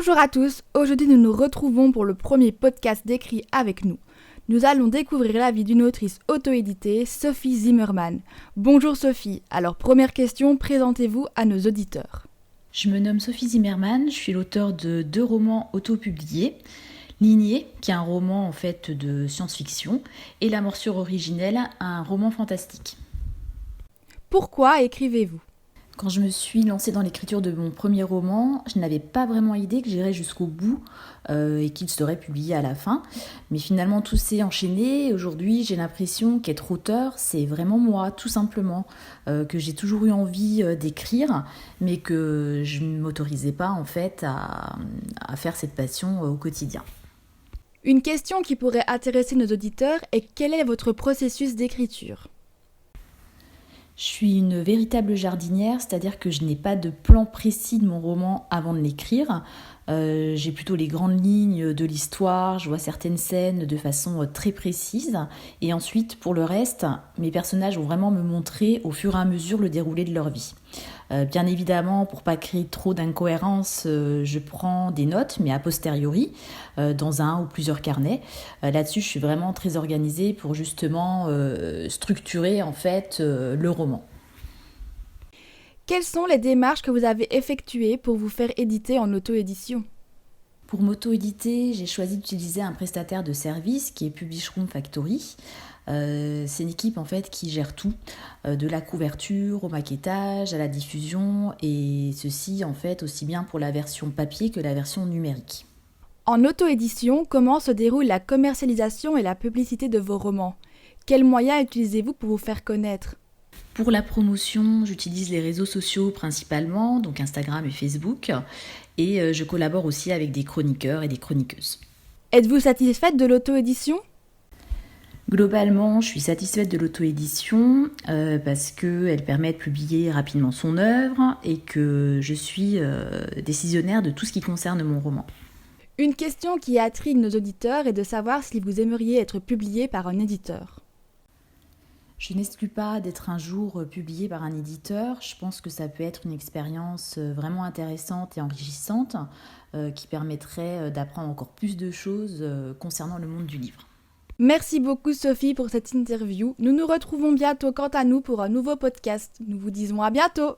Bonjour à tous, aujourd'hui nous nous retrouvons pour le premier podcast d'Écrit avec nous. Nous allons découvrir la vie d'une autrice auto-éditée, Sophie Zimmermann. Bonjour Sophie, alors première question, présentez-vous à nos auditeurs. Je me nomme Sophie Zimmermann, je suis l'auteure de 2 romans auto-publiés, Lignée, qui est un roman en fait de science-fiction, et La morsure originelle, un roman fantastique. Pourquoi écrivez-vous ? Quand je me suis lancée dans l'écriture de mon premier roman, je n'avais pas vraiment idée que j'irais jusqu'au bout et qu'il serait publié à la fin. Mais finalement, tout s'est enchaîné. Aujourd'hui, j'ai l'impression qu'être auteur, c'est vraiment moi, tout simplement. Que j'ai toujours eu envie d'écrire, mais que je ne m'autorisais pas en fait à faire cette passion au quotidien. Une question qui pourrait intéresser nos auditeurs est quel est votre processus d'écriture ? Je suis une véritable jardinière, c'est-à-dire que je n'ai pas de plan précis de mon roman avant de l'écrire. J'ai plutôt les grandes lignes de l'histoire, je vois certaines scènes de façon très précise. Et ensuite, pour le reste, mes personnages vont vraiment me montrer au fur et à mesure le déroulé de leur vie. Bien évidemment, pour pas créer trop d'incohérences, je prends des notes, mais a posteriori, dans un ou plusieurs carnets. Là-dessus, je suis vraiment très organisée pour justement structurer en fait le roman. Quelles sont les démarches que vous avez effectuées pour vous faire éditer en auto-édition ? Pour m'auto-éditer, j'ai choisi d'utiliser un prestataire de service qui est Publishroom Factory. C'est une équipe en fait qui gère tout, de la couverture au maquettage, à la diffusion, et ceci en fait aussi bien pour la version papier que la version numérique. En auto-édition, comment se déroule la commercialisation et la publicité de vos romans ? Quels moyens utilisez-vous pour vous faire connaître ? Pour la promotion, j'utilise les réseaux sociaux principalement, donc Instagram et Facebook, et je collabore aussi avec des chroniqueurs et des chroniqueuses. Êtes-vous satisfaite de l'auto-édition ? Globalement, je suis satisfaite de l'auto-édition parce qu'elle permet de publier rapidement son œuvre et que je suis décisionnaire de tout ce qui concerne mon roman. Une question qui intrigue nos auditeurs est de savoir si vous aimeriez être publié par un éditeur. Je n'exclus pas d'être un jour publié par un éditeur. Je pense que ça peut être une expérience vraiment intéressante et enrichissante qui permettrait d'apprendre encore plus de choses concernant le monde du livre. Merci beaucoup Sophie pour cette interview. Nous nous retrouvons bientôt quant à nous pour un nouveau podcast. Nous vous disons à bientôt.